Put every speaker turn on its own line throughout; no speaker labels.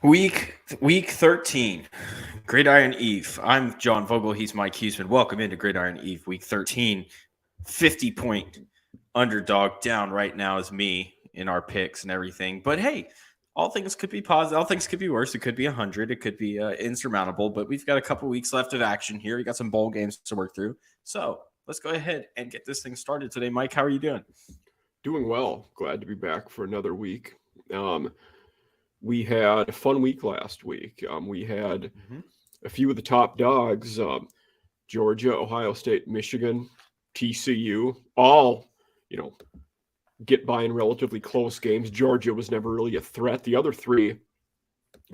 Week 13, Gridiron Eve. I'm John Vogel. He's Mike Huesmann. Welcome into Gridiron Eve, Week 13. 50-point underdog down right now is me in our picks and everything. But hey, all things could be positive. All things could be worse. It could be 100. It could be insurmountable. But we've got a couple weeks left of action here. We got some bowl games to work through. So let's go ahead and get this thing started today. Mike, how are you doing?
Doing well. Glad to be back for another week. We had a fun week last week. We had a few of the top dogs, Georgia, Ohio State, Michigan, TCU, all, get by in relatively close games. Georgia was never really a threat. The other three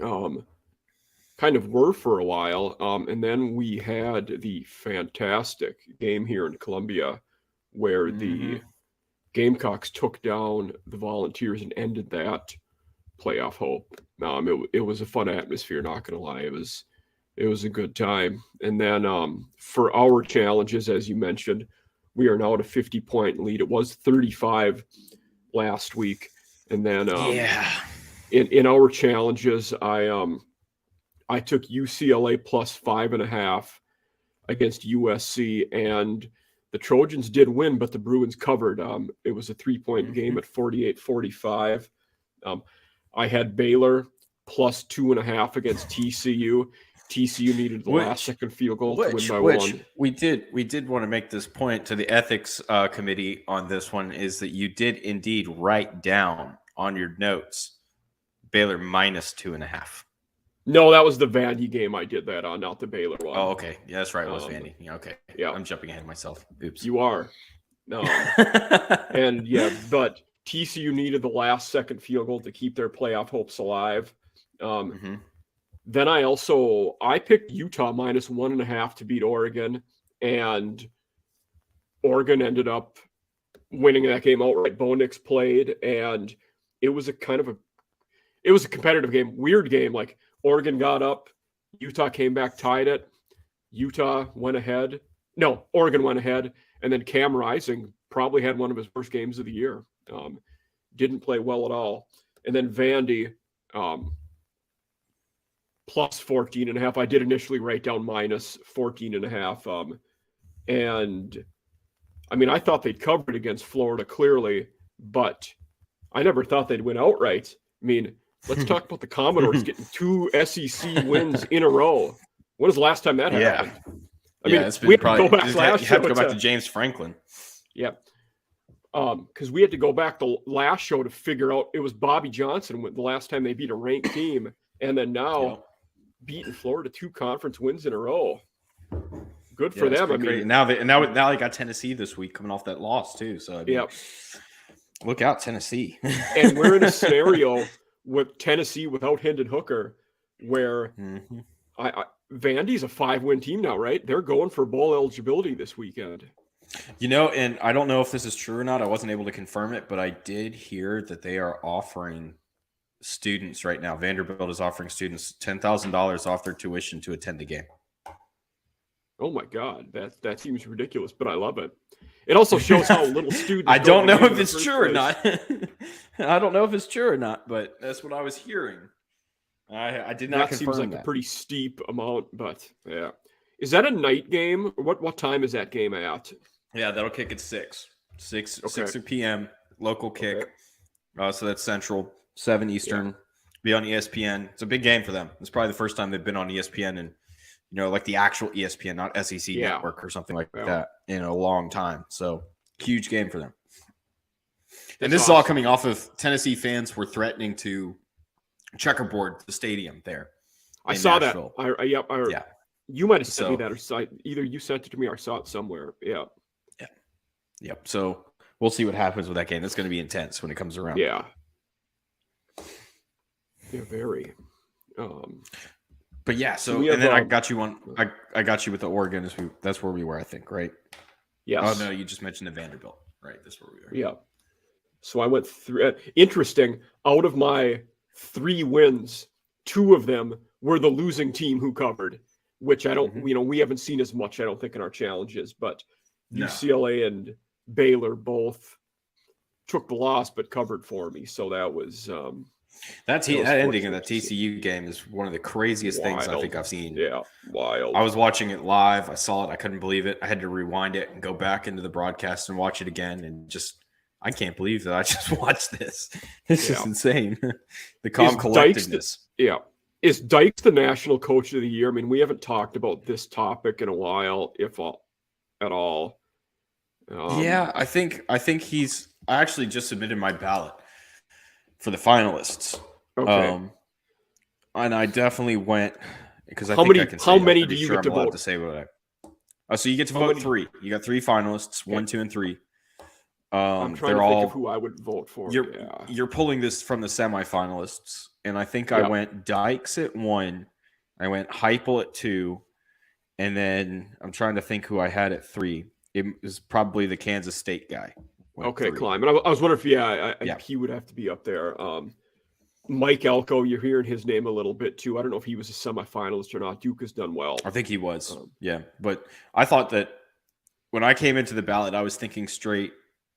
kind of were for a while. And then we had the fantastic game here in Columbia where the Gamecocks took down the Volunteers and ended that playoff hope. It was a fun atmosphere, not gonna lie. It was a good time. And then for our challenges, as you mentioned, we are now at a 50-point lead. It was 35 last week. And then in our challenges, I took UCLA plus 5.5 against USC, and the Trojans did win, but the Bruins covered. It was a 3-point game at 48-45. I had Baylor plus 2.5 against TCU. TCU needed the last second field goal to win by one.
We did want to make this point to the ethics committee on this one, is that you did indeed write down on your notes Baylor minus 2.5.
No, that was the Vandy game I did that on, not the Baylor one.
Oh, okay. Yeah, that's right. It was Vandy. Yeah, okay.
Yeah.
I'm jumping ahead of myself. Oops.
You are. No. And but TCU needed the last second field goal to keep their playoff hopes alive. Then I picked Utah minus 1.5 to beat Oregon, and Oregon ended up winning that game outright. Bo Nix played, and it was a competitive game, weird game. Like, Oregon got up, Utah came back, tied it. Oregon went ahead, and then Cam Rising probably had one of his worst games of the year. Didn't play well at all. And then Vandy, plus 14.5. I did initially write down minus 14.5. And I thought they'd covered against Florida clearly, but I never thought they'd win outright. Let's talk about the Commodores getting 2 SEC wins in a row. When was the last time that happened?
It's been probably. You have to go back to James Franklin.
Yeah. Because we had to go back the last show to figure out it was Bobby Johnson the last time they beat a ranked team, and then now beating Florida 2 conference wins in a row. Good for them.
Great. Now they got Tennessee this week coming off that loss too. So look out, Tennessee.
And we're in a scenario with Tennessee without Hendon Hooker, where Vandy's a 5-win team now, right? They're going for bowl eligibility this weekend.
And I don't know if this is true or not. I wasn't able to confirm it, but I did hear that they are offering students right now. Vanderbilt is offering students $10,000 off their tuition to attend the game.
Oh my God, that seems ridiculous, but I love it. It also shows how little students.
I don't know if it's true or not. I don't know if it's true or not, but that's what I was hearing. I did not confirm that.
Seems like a pretty steep amount, but yeah. Is that a night game? What time is that game at?
Yeah, that'll kick at 6 p.m. local kick. So that's Central, 7 Eastern. Be on ESPN. It's a big game for them. It's probably the first time they've been on ESPN and like the actual ESPN, not SEC Network or something like that in a long time. So huge game for them. And this is all coming off of Tennessee fans were threatening to checkerboard the stadium there.
I saw Nashville. That. You might have sent me that, or either you sent it to me or I saw it somewhere. Yeah.
Yep. So we'll see what happens with that game. It's going to be intense when it comes around.
Yeah. Yeah, very.
But and then I got you on. I got you with the Oregon. That's where we were, I think, right?
Yes.
Oh no, you just mentioned the Vanderbilt, right? That's where we were.
Yeah. So I went through. Interesting. Out of my 3 wins, 2 of them were the losing team who covered, which I don't. We haven't seen as much, I don't think, in our challenges. But UCLA and Baylor both took the loss but covered for me. So that was
That ending of that TCU game is one of the craziest things I think I've seen.
Yeah, wild.
I was watching it live. I saw it. I couldn't believe it. I had to rewind it and go back into the broadcast and watch it again. And I can't believe that I just watched this. This is insane. The calm collectedness.
Is Dykes the national coach of the year? I mean, we haven't talked about this topic in a while, if at all.
I think he's. I actually just submitted my ballot for the finalists.
Okay.
And I definitely went because
how many do you get to vote?
To say what so you get to vote 3. You got 3 finalists, 1, 2, and 3.
I'm trying to think of who I would vote for.
You're pulling this from the semifinalists, and I think I went Dykes at 1, I went Heupel at 2, and then I'm trying to think who I had at 3. It was probably the Kansas State guy.
Okay, Klein. And I was wondering if he would have to be up there. Mike Elko, you're hearing his name a little bit too. I don't know if he was a semifinalist or not. Duke has done well.
I think he was. But I thought that when I came into the ballot, I was thinking straight,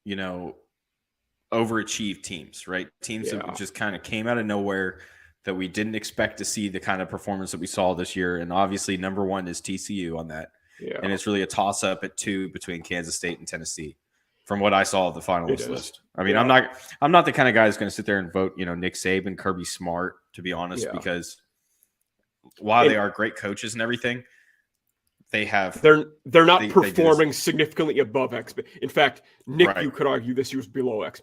overachieved teams, right? Teams that just kind of came out of nowhere that we didn't expect to see the kind of performance that we saw this year. And obviously number 1 is TCU on that.
Yeah.
And it's really a toss up at 2 between Kansas State and Tennessee. From what I saw of the finalist list. I mean, I'm not the kind of guy who's going to sit there and vote, Nick Saban, Kirby Smart, to be honest, because while they are great coaches and everything, they're not performing significantly above expectations.
In fact, Nick, you could argue this year's below and
he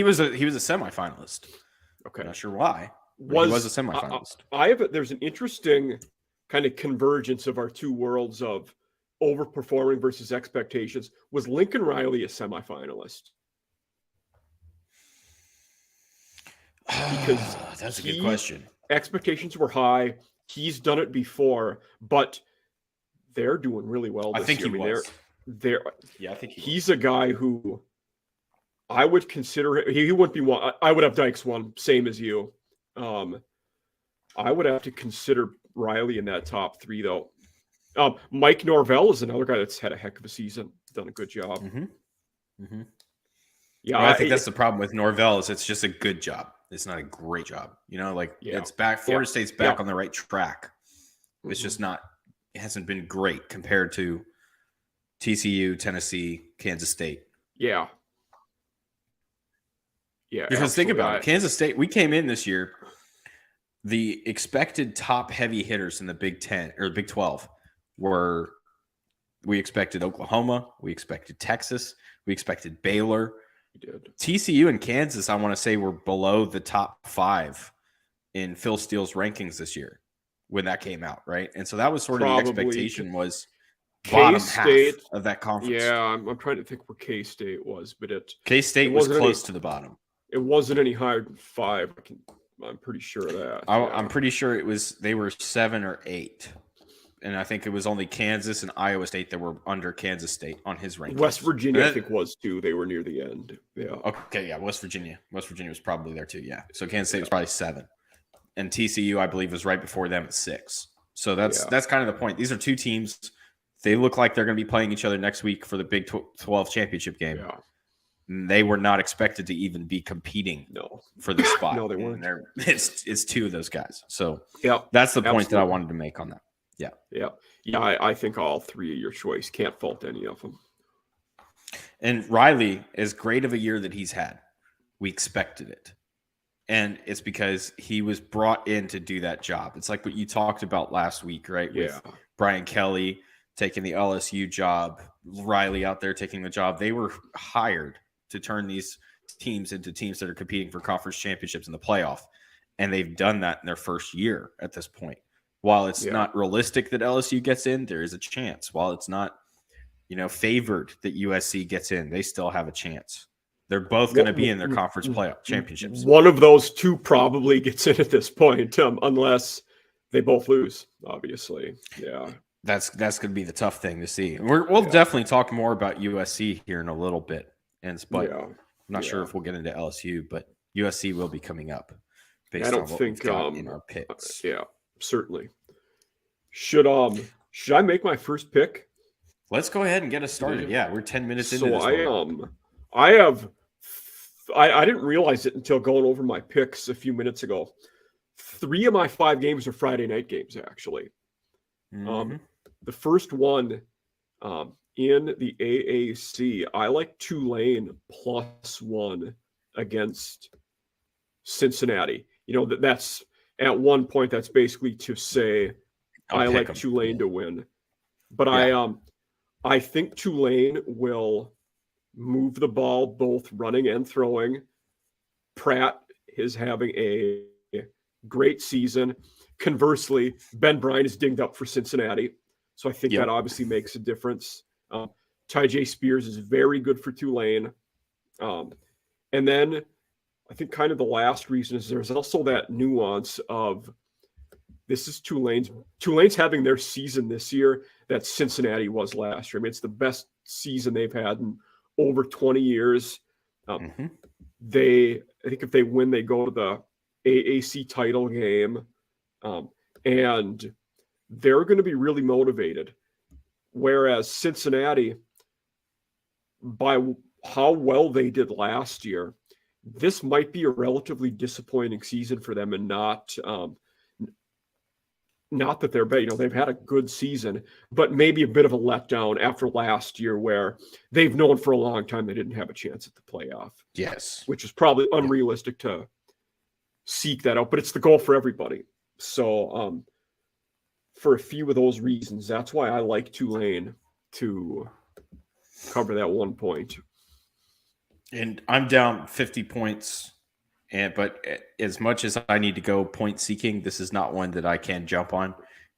was a semifinalist.
Okay,
I'm not sure why. He was a semifinalist.
There's an interesting kind of convergence of our two worlds of overperforming versus expectations. Was Lincoln Riley a semifinalist? Because
that's a good question.
Expectations were high. He's done it before, but they're doing really well this year.
I think
he's a guy who I would consider. He wouldn't be one. I would have Dykes one, same as you. I would have to consider Riley in that top 3, though. Mike Norvell is another guy that's had a heck of a season, done a good job.
Mm-hmm. Mm-hmm.
Yeah,
I think that's the problem with Norvell is it's just a good job. It's not a great job. It's back. Florida State's back on the right track. It's just not. It hasn't been great compared to TCU, Tennessee, Kansas State.
Yeah.
Because think about it, Kansas State. We came in this year. The expected top heavy hitters in the Big 10 or Big 12 we expected Oklahoma, we expected Texas, we expected Baylor.
We did.
TCU and Kansas, I want to say, were below the top 5 in Phil Steele's rankings this year when that came out, right? And so that was sort of the expectation was bottom half of that conference.
Yeah, I'm trying to think where K-State was, but
K-State was close to the bottom.
It wasn't any higher than 5. I'm pretty sure of that.
I'm pretty sure they were 7 or 8. And I think it was only Kansas and Iowa State that were under Kansas State on his rankings.
West Virginia, I think, was too. They were near the end. Yeah.
Okay, yeah, West Virginia. West Virginia was probably there too, yeah. So Kansas State was probably 7. And TCU, I believe, was right before them at 6. So that's kind of the point. These are 2 teams. They look like they're going to be playing each other next week for the Big 12 championship game.
Yeah.
They were not expected to even be competing for the spot.
No, they weren't.
It's 2 of those guys. So
that's
the point that I wanted to make on that.
Yeah. I think all 3 of your choice. Can't fault any of them.
And Riley, as great of a year that he's had, we expected it. And it's because he was brought in to do that job. It's like what you talked about last week, right? With Brian Kelly taking the LSU job, Riley out there taking the job. They were hired to turn these teams into teams that are competing for conference championships in the playoff. And they've done that in their first year at this point. While it's not realistic that LSU gets in, there is a chance. While it's not, favored that USC gets in, they still have a chance. They're both going to be in their conference playoff championships.
One of those 2 probably gets in at this point, unless they both lose, obviously. Yeah.
That's going to be the tough thing to see. We'll definitely talk more about USC here in a little bit. But I'm not sure if we'll get into LSU, but USC will be coming up based on what we've got in our picks.
Certainly. Should I make my first pick?
Let's go ahead and get us started. Yeah, we're 10 minutes into this.
I have I didn't realize it until going over my picks a few minutes ago. 3 of my 5 games are Friday night games, actually.
Mm-hmm.
The first one in the AAC, I like Tulane +1 against Cincinnati. That's at one point, that's basically to say I like Tulane to win. But I think Tulane will move the ball both running and throwing. Pratt is having a great season. Conversely, Ben Bryant is dinged up for Cincinnati. So I think that obviously makes a difference. Ty J. Spears is very good for Tulane. And then I think kind of the last reason is there's also that nuance of this is Tulane's having their season this year that Cincinnati was last year. I mean, it's the best season they've had in over 20 years. I think if they win, they go to the AAC title game, and they're going to be really motivated. Whereas Cincinnati, by how well they did last year, this might be a relatively disappointing season for them, and not that they're bad. They've had a good season, but maybe a bit of a letdown after last year, where they've known for a long time they didn't have a chance at the playoff.
Yes,
which is probably unrealistic to seek that out, but it's the goal for everybody. So, for a few of those reasons, that's why I like Tulane to cover that 1 point.
And I'm down 50 points. But as much as I need to go point seeking, this is not one that I can jump on.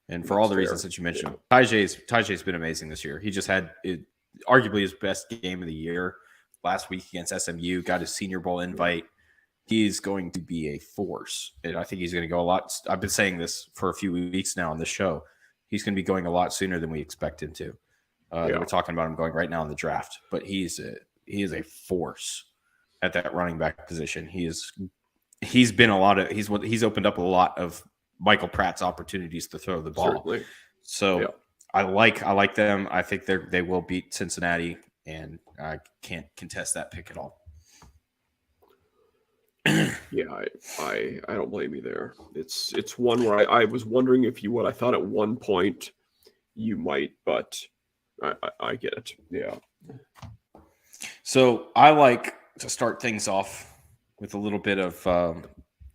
And for all the reasons that you mentioned, Tajay's been amazing this year. He just had arguably his best game of the year last week against SMU, got his Senior Bowl invite. He's going to be a force. And I think he's going to go a lot. I've been saying this for a few weeks now on the show. He's going to be going a lot sooner than we expect him to. We're talking about him going right now in the draft, but he is a force at that running back position. He's opened up a lot of Michael Pratt's opportunities to throw the ball.
Certainly.
So I like them. I think they will beat Cincinnati, and I can't contest that pick at all.
Yeah, I don't blame you there. It's one where I was wondering if you would. I thought at one point you might, but I get it. Yeah.
So I like to start things off with a little bit of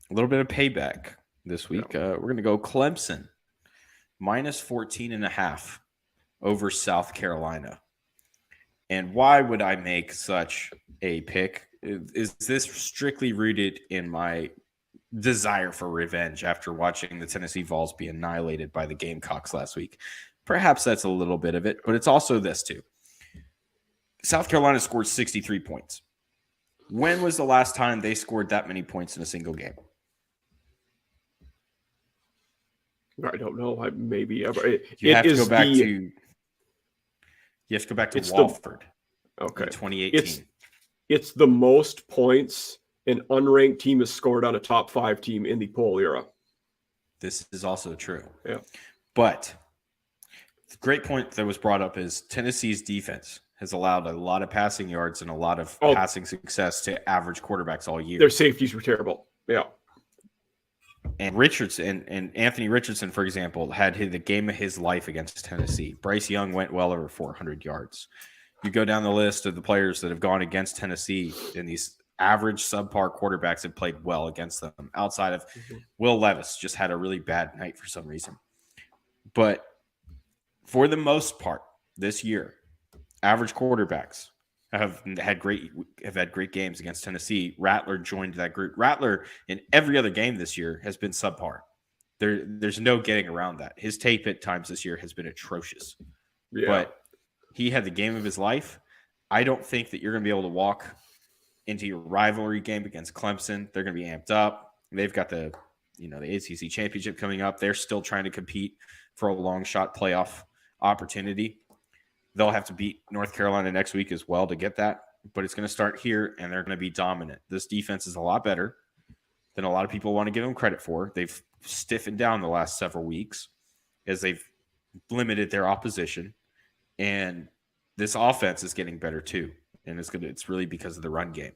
payback this week. We're going to go Clemson -14.5 over South Carolina. And why would I make such a pick? Is this strictly rooted in my desire for revenge after watching the Tennessee Vols be annihilated by the Gamecocks last week? Perhaps that's a little bit of it, but it's also this too. South Carolina scored 63 points. When was the last time they scored that many points in a single game?
I don't know. Maybe ever.
You have to go back to Wofford. In 2018.
It's the most points an unranked team has scored on a top 5 team in the poll era.
This is also true.
Yeah.
But the great point that was brought up is Tennessee's defense has allowed a lot of passing yards and a lot of passing success to average quarterbacks all year.
Their safeties were terrible. Yeah.
And Richardson and Anthony Richardson, for example, had the game of his life against Tennessee. Bryce Young went well over 400 yards. You go down the list of the players that have gone against Tennessee, and these average subpar quarterbacks have played well against them. Outside of Will Levis, just had a really bad night for some reason. But for the most part, this year, average quarterbacks have had great games against Tennessee. Rattler joined that group. Rattler in every other game this year has been subpar. There's no getting around that. His tape at times this year has been atrocious. Yeah. But he had the game of his life. I don't think that you're going to be able to walk into your rivalry game against Clemson. They're going to be amped up. They've got the ACC championship coming up. They're still trying to compete for a long shot playoff opportunity. They'll have to beat North Carolina next week as well to get that, but it's going to start here, and they're going to be dominant. This defense is a lot better than a lot of people want to give them credit for. They've stiffened down the last several weeks as they've limited their opposition, and this offense is getting better too, and it's really because of the run game.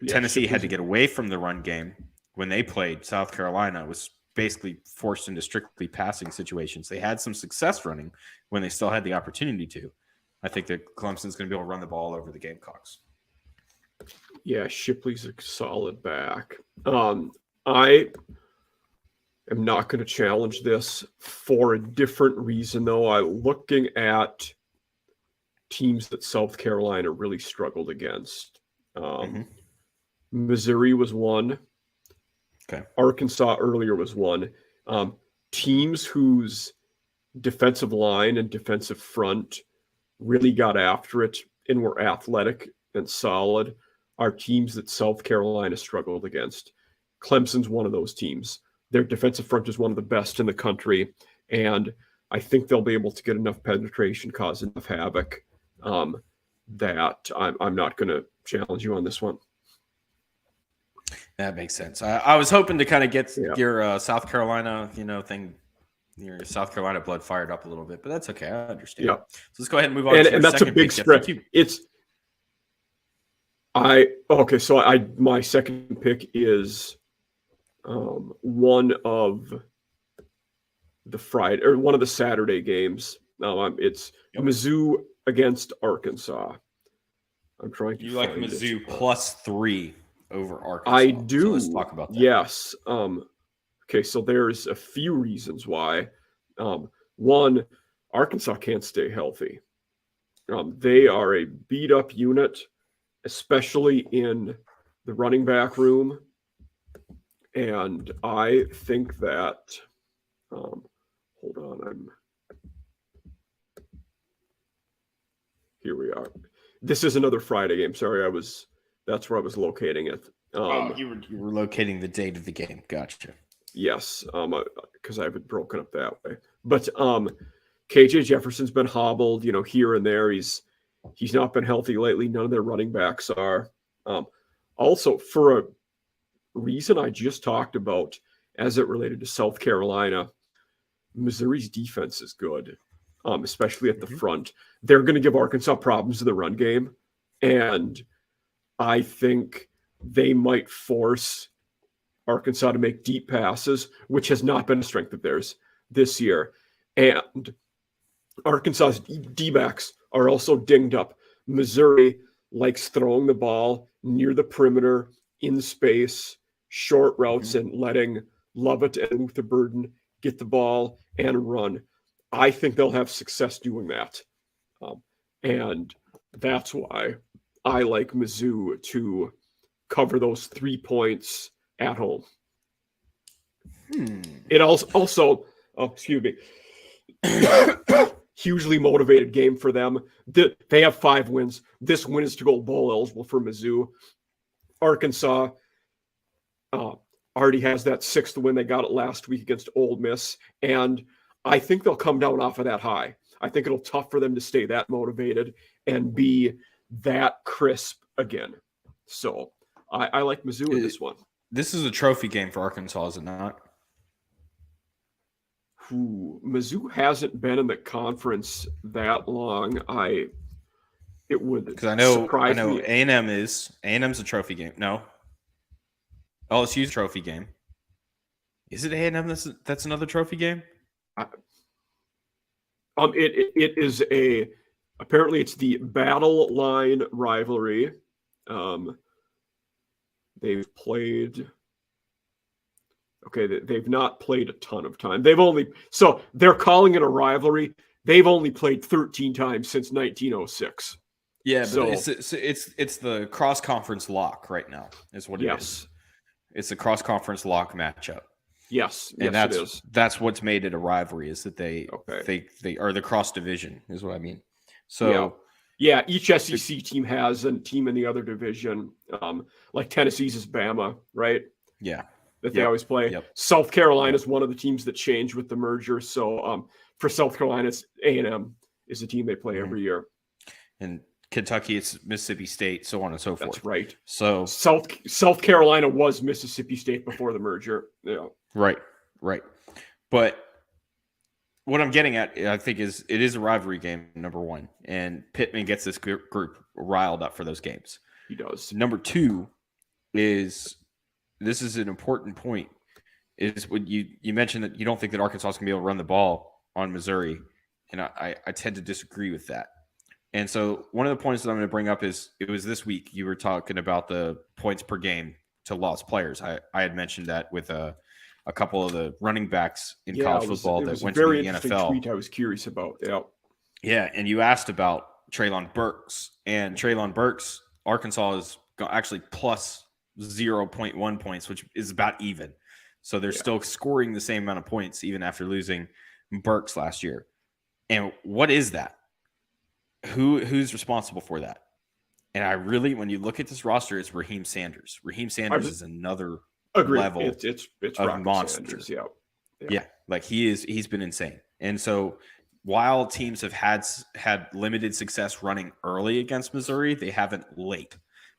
Tennessee had to get away from the run game when they played South Carolina, was basically forced into strictly passing situations. They had some success running when they still had the opportunity to. I think that Clemson's going to be able to run the ball over the Gamecocks.
Yeah, Shipley's a solid back. I am not going to challenge this for a different reason, though. I'm looking at teams that South Carolina really struggled against. Missouri was one.
Okay.
Arkansas earlier was one. Teams whose defensive line and defensive front really got after it and were athletic and solid are teams that South Carolina struggled against. Clemson's one of those teams. Their defensive front is one of the best in the country, and I think they'll be able to get enough penetration, cause enough havoc, that I'm not going to challenge you on this one.
That makes sense. I was hoping to kind of get your South Carolina, thing, your South Carolina blood fired up a little bit, but that's okay. I understand.
Yeah.
So let's go ahead and move on.
And that's a big spread. So my second pick is one of the Saturday games. It's Mizzou against Arkansas. I'm trying to.
You like Mizzou +3 over Arkansas?
I do.
So let's talk about that.
Yes. Okay, so there's a few reasons why. One, Arkansas can't stay healthy. They are a beat up unit, especially in the running back room. And I think that, hold on, here we are. This is another Friday game. Sorry, that's where I was locating it.
You were locating the date of the game. Gotcha.
Yes, because I have it broken up that way. But KJ Jefferson's been hobbled, here and there. He's not been healthy lately. None of their running backs are. Also, for a reason I just talked about as it related to South Carolina, Missouri's defense is good, especially at the front. They're going to give Arkansas problems in the run game, and I think they might force Arkansas to make deep passes, which has not been a strength of theirs this year. And Arkansas's D-backs are also dinged up. Missouri likes throwing the ball near the perimeter, in space, short routes, and letting Lovett and Luther Burden get the ball and run. I think they'll have success doing that. And that's why I like Mizzou to cover those 3 points at home. It also excuse me, hugely motivated game for them. They have 5 wins. This win is to go bowl eligible for Mizzou. Arkansas already has that 6th win. They got it last week against Ole Miss, and I think they'll come down off of that high. I think it'll tough for them to stay that motivated and be that crisp again. So I like Mizzou in this one.
This is a trophy game for Arkansas, is it not?
Mizzou hasn't been in the conference that long. It would,
because I know
me.
A&M's a trophy game. No, LSU's a trophy game. Is it A&M that's another trophy game?
It is apparently it's the Battle Line rivalry. They've played. Okay, they've not played a ton of time. So they're calling it a rivalry. They've only played 13 times since 1906.
Yeah, but it's the cross conference lock right now. Is what it is. It's a cross conference lock matchup.
Yes,
and
it is.
That's what's made it a rivalry. Is that they are the cross division is what I mean. So
yeah, each SEC team has a team in the other division. Like Tennessee's is Bama, right?
Yeah.
That they always play.
Yep.
South Carolina is one of the teams that changed with the merger. So for South Carolina, it's A&M is the team they play every year.
And Kentucky, it's Mississippi State, so on and so forth.
That's right.
So
South Carolina was Mississippi State before the merger. Yeah.
Right. But what I'm getting at, I think, is it is a rivalry game, number one. And Pittman gets this group riled up for those games.
He does.
Number two,
is this is an important point. Is when you mentioned that you don't think that Arkansas is going to be able to run the ball on Missouri, and I tend to disagree with that. And so one of the points that I'm going to bring up is it was this week you were talking about the points per game to lost players. I had mentioned that with a couple of the running backs in college football that went to the NFL.
Tweet I was curious about. Yeah.
Yeah, and you asked about Treylon Burks, and Treylon Burks, Arkansas is actually plus 0.1 points, which is about even. So they're still scoring the same amount of points even after losing Burks last year. And what is that? Who's responsible for that? And I really, when you look at this roster, it's Raheem Sanders. Raheem Sanders is another level
it's
of monster.
Sanders,
yeah, like he's been insane. And so while teams have had limited success running early against Missouri, they haven't late.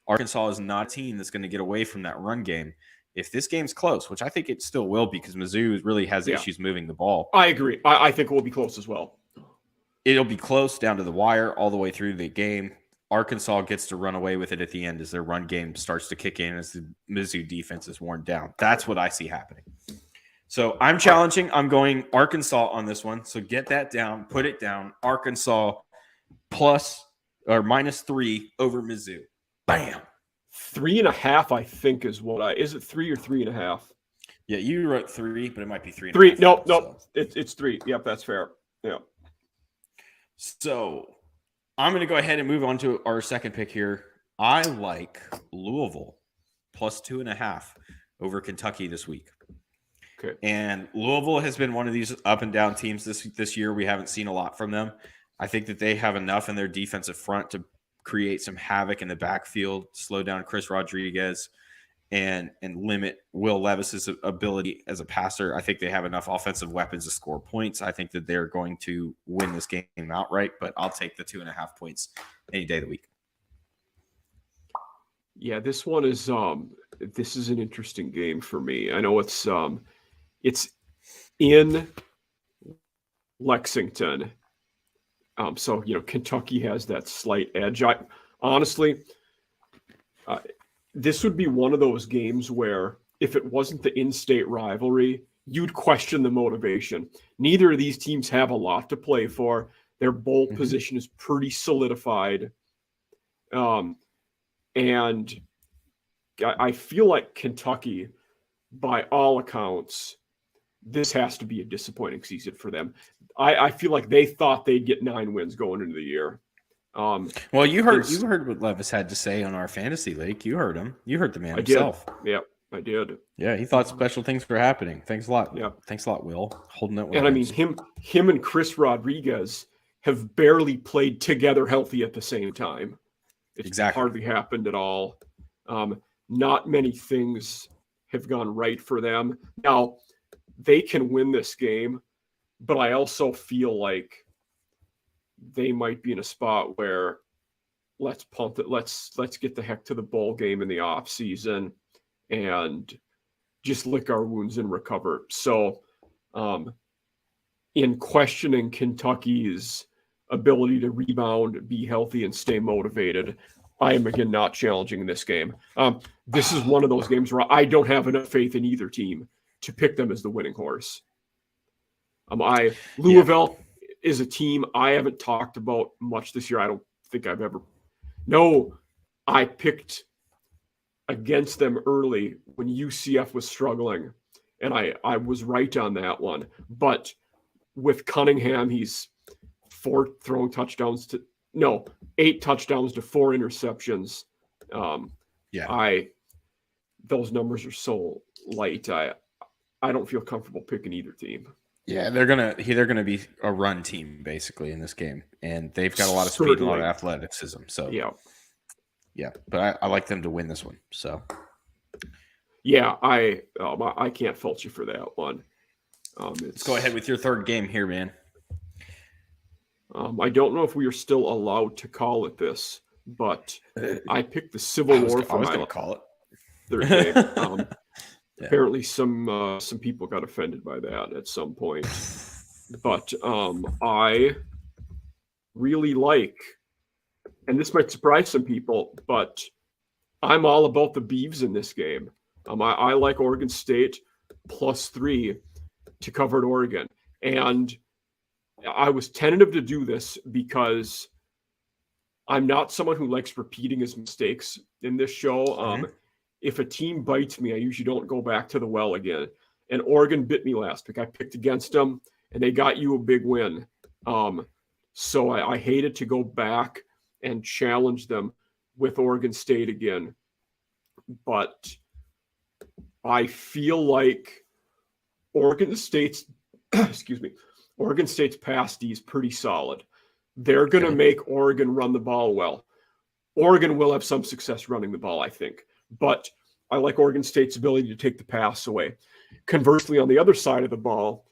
Arkansas is not a team that's going to get away from that run game. If this game's close, which I think it still will because Mizzou really has issues moving the ball.
I agree. I think it will be close as well.
It'll be close down to the wire all the way through the game. Arkansas gets to run away with it at the end as their run game starts to kick in as the Mizzou defense is worn down. That's what I see happening. So I'm challenging. I'm going Arkansas on this one. So get that down. Put it down. Arkansas plus or -3 over Mizzou. Bam.
3.5, I think, is what is it 3 or 3.5?
Yeah, you wrote 3, but it might be 3.
3. No. It's 3. Yep, that's fair. Yeah.
So I'm going to go ahead and move on to our second pick here. I like Louisville plus 2.5 over Kentucky this week.
Okay.
And Louisville has been one of these up and down teams this year. We haven't seen a lot from them. I think that they have enough in their defensive front to create some havoc in the backfield, slow down Chris Rodriguez, and limit Will Levis's ability as a passer. I think they have enough offensive weapons to score points. I think that they're going to win this game outright, but I'll take the 2.5 points any day of the week.
Yeah, this one is this is an interesting game for me. I know it's in Lexington. So, Kentucky has that slight edge. Honestly, this would be one of those games where if it wasn't the in-state rivalry, you'd question the motivation. Neither of these teams have a lot to play for. Their bowl position is pretty solidified. And I feel like Kentucky, by all accounts, this has to be a disappointing season for them. I feel like they thought they'd get 9 wins going into the year.
Well, you heard what Levis had to say on our fantasy league. You heard him. You heard the man himself.
Yeah, I did.
Yeah, he thought special things were happening. Thanks a lot.
Yeah,
thanks a lot, Will. Holding it.
And I mean, him and Chris Rodriguez have barely played together healthy at the same time. It's hardly happened at all. Not many things have gone right for them. Now, they can win this game, but I also feel like they might be in a spot where let's punt it. Let's get the heck to the bowl game in the off season and just lick our wounds and recover. So, in questioning Kentucky's ability to rebound, be healthy, and stay motivated, I am again not challenging this game. This is one of those games where I don't have enough faith in either team to pick them as the winning horse. Louisville is a team I haven't talked about much this year. I don't think I've ever. No, I picked against them early when UCF was struggling, and I was right on that one. But with Cunningham, he's 8 touchdowns to 4 interceptions. Those numbers are so light. I don't feel comfortable picking either team.
Yeah, they're gonna be a run team basically in this game, and they've got a lot of speed and a lot of athleticism. So yeah, but I like them to win this one. So
yeah, I can't fault you for that one.
Let's go ahead with your third game here, man.
I don't know if we are still allowed to call it this, but I picked the Civil War for
I was going to call it
third game. Apparently, some people got offended by that at some point, but I really like, and this might surprise some people, but I'm all about the Beavs in this game. I like Oregon State +3 to cover at Oregon. And I was tentative to do this because I'm not someone who likes repeating his mistakes in this show. If a team bites me, I usually don't go back to the well again. And Oregon bit me last week. I picked against them, and they got you a big win. So I hated to go back and challenge them with Oregon State again. But I feel like Oregon State's Oregon State's pass D is pretty solid. They're going to make Oregon run the ball well. Oregon will have some success running the ball, I think. But I like Oregon State's ability to take the pass away. Conversely, on the other side of the ball,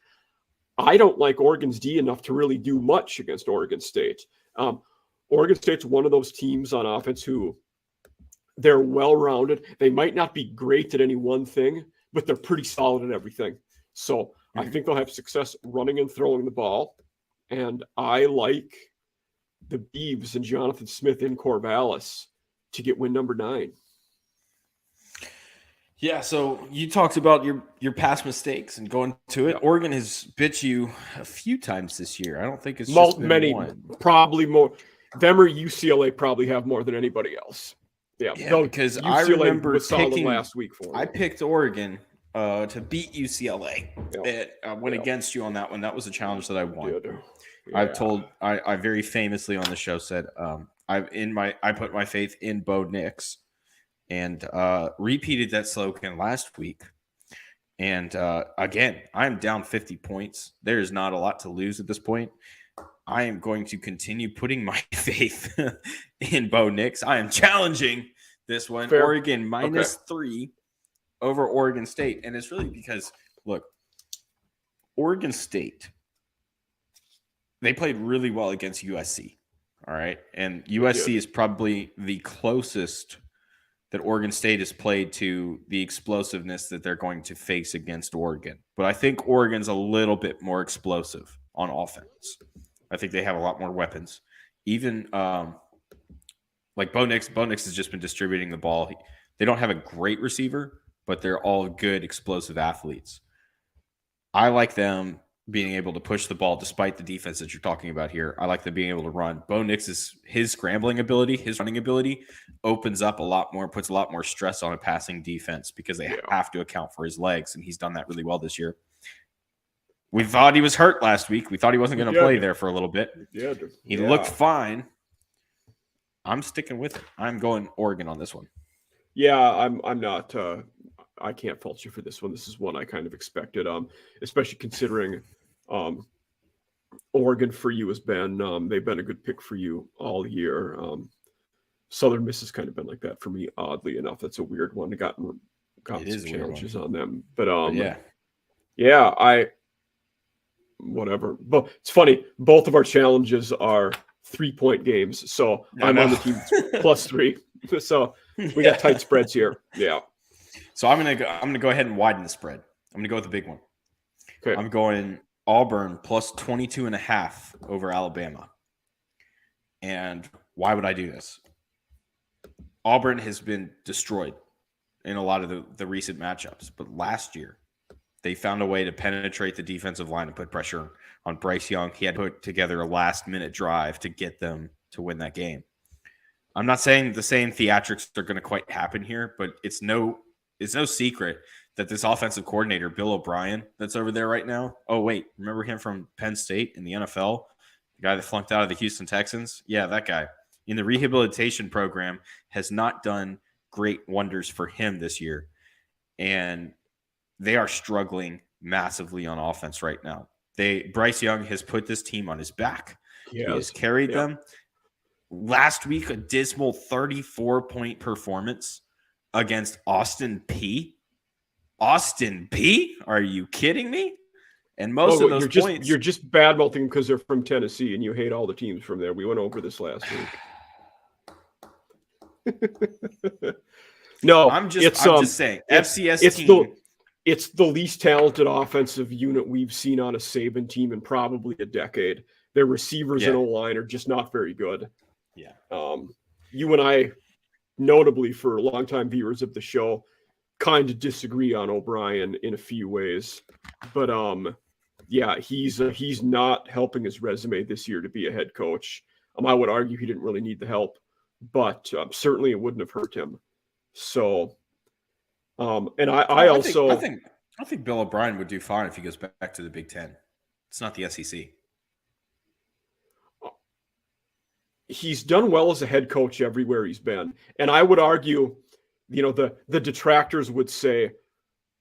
I don't like Oregon's D enough to really do much against Oregon State. Oregon State's one of those teams on offense who they're well-rounded. They might not be great at any one thing, but they're pretty solid at everything. So I think they'll have success running and throwing the ball. And I like the Beavs and Jonathan Smith in Corvallis to get win number 9.
Yeah, so you talked about your past mistakes and going to it. Oregon has bit you a few times this year. I don't think it's just been one.
Probably more. Them or UCLA probably have more than anybody else. Yeah,
because UCLA I remember picking
last week for them.
I picked Oregon to beat UCLA. I went against you on that one. That was a challenge that I won. I very famously on the show said I put my faith in Bo Nix, and repeated that slogan last week. And again, I'm down 50 points. There's not a lot to lose at this point. I am going to continue putting my faith in Bo Nix. I am challenging this one.
Fair.
Oregon -3 over Oregon State. And it's really because, look, Oregon State, they played really well against USC. All right. And USC is probably the closest that Oregon State has played to the explosiveness that they're going to face against Oregon. But I think Oregon's a little bit more explosive on offense. I think they have a lot more weapons. Even like Bo Nix has just been distributing the ball. They don't have a great receiver, but they're all good, explosive athletes. I like them being able to push the ball despite the defense that you're talking about here. I like them being able to run. Bo Nix his scrambling ability, his running ability opens up a lot more, puts a lot more stress on a passing defense because they have to account for his legs, and he's done that really well this year. We thought he was hurt last week. We thought he wasn't going to play there for a little bit. He looked fine. I'm sticking with it. I'm going Oregon on this one.
Yeah, I'm not. I can't fault you for this one. This is one I kind of expected. Especially considering Oregon for you has been they've been a good pick for you all year. Southern Miss has kind of been like that for me. Oddly enough, that's a weird one. Got some challenges on them, but whatever. But it's funny. Both of our challenges are 3-point games, so I'm on the team +3. So we got tight spreads here. Yeah.
So I'm gonna go ahead and widen the spread. I'm gonna go with the big one.
Okay.
I'm going Auburn +22.5 over Alabama. And why would I do this? Auburn has been destroyed in a lot of the recent matchups, but last year they found a way to penetrate the defensive line and put pressure on Bryce Young. He had to put together a last-minute drive to get them to win that game. I'm not saying the same theatrics are going to quite happen here, but it's no secret that this offensive coordinator, Bill O'Brien, that's over there right now. Oh, wait, remember him from Penn State in the NFL? The guy that flunked out of the Houston Texans? Yeah, that guy. In the rehabilitation program has not done great wonders for him this year. And they are struggling massively on offense right now. Bryce Young has put this team on his back. He has carried them. Last week, a dismal 34-point performance against Austin Peay. Austin Peay? Are you kidding me? And most of those points...
You're just bad-mouthing because they're from Tennessee and you hate all the teams from there. We went over this last week. No,
I'm just saying. FCS team...
It's the least talented offensive unit we've seen on a Saban team in probably a decade. Their receivers and O-line are just not very good.
Yeah.
You and I notably for longtime viewers of the show, kind of disagree on O'Brien in a few ways. But yeah, he's not helping his resume this year to be a head coach. I would argue he didn't really need the help, but certainly it wouldn't have hurt him. So, and I
think Bill O'Brien would do fine if he goes back to the Big Ten. It's not the SEC.
He's done well as a head coach everywhere he's been. And I would argue, the detractors would say,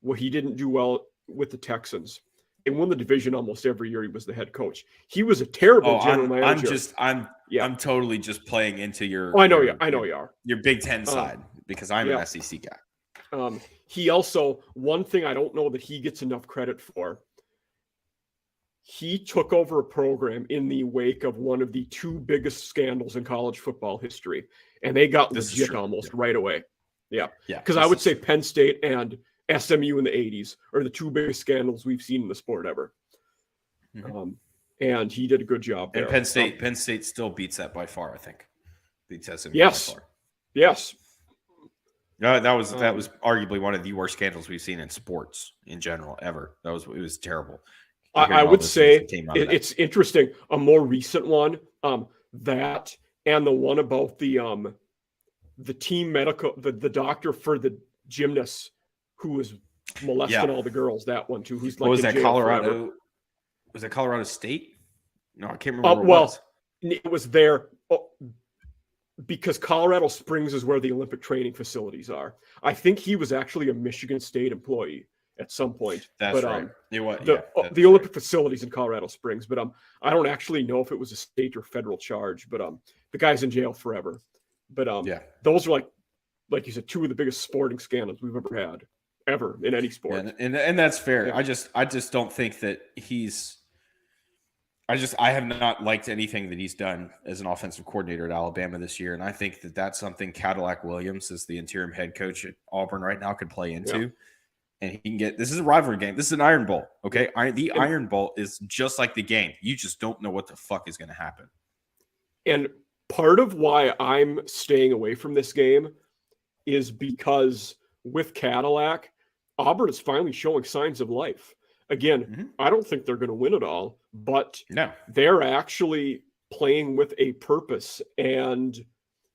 well, he didn't do well with the Texans. They won the division almost every year he was the head coach. He was a terrible general manager.
I'm totally just playing into your.
Oh, I know you are.
Your Big Ten side, because I'm an SEC guy.
He also, one thing I don't know that he gets enough credit for, he took over a program in the wake of one of the two biggest scandals in college football history, and they got legit almost right away. Yeah. Because I would say Penn State and SMU in the 80s are the two biggest scandals we've seen in the sport ever. Mm-hmm. And he did a good job there.
And Penn State still beats that by far, I think. Beats SMU
yes.
by far.
Yes.
No, that was arguably one of the worst scandals we've seen in sports in general ever. It was terrible.
I would say it's interesting. A more recent one, that and the one about the team medical, the doctor for the gymnasts who was molesting all the girls. That one too. Who's like,
was that Colorado? Forever. Was it Colorado State? No, I can't remember.
It was there because Colorado Springs is where the Olympic training facilities are. I think he was actually a Michigan State employee at some point.
That's right.
The Olympic facilities in Colorado Springs, but I don't actually know if it was a state or federal charge, but the guy's in jail forever. But those are like you said, two of the biggest sporting scandals we've ever in any sport.
Yeah, and that's fair. Yeah. I just don't think that I have not liked anything that he's done as an offensive coordinator at Alabama this year, and I think that that's something Cadillac Williams, as the interim head coach at Auburn right now, could play into. Yeah. And he can get – this is a rivalry game. This is an Iron Bowl, okay? The Iron Bowl is just like the game. You just don't know what the fuck is going to happen.
And part of why I'm staying away from this game is because with Cadillac, Auburn is finally showing signs of life. Again, I don't think they're going to win it all, but they're actually playing with a purpose and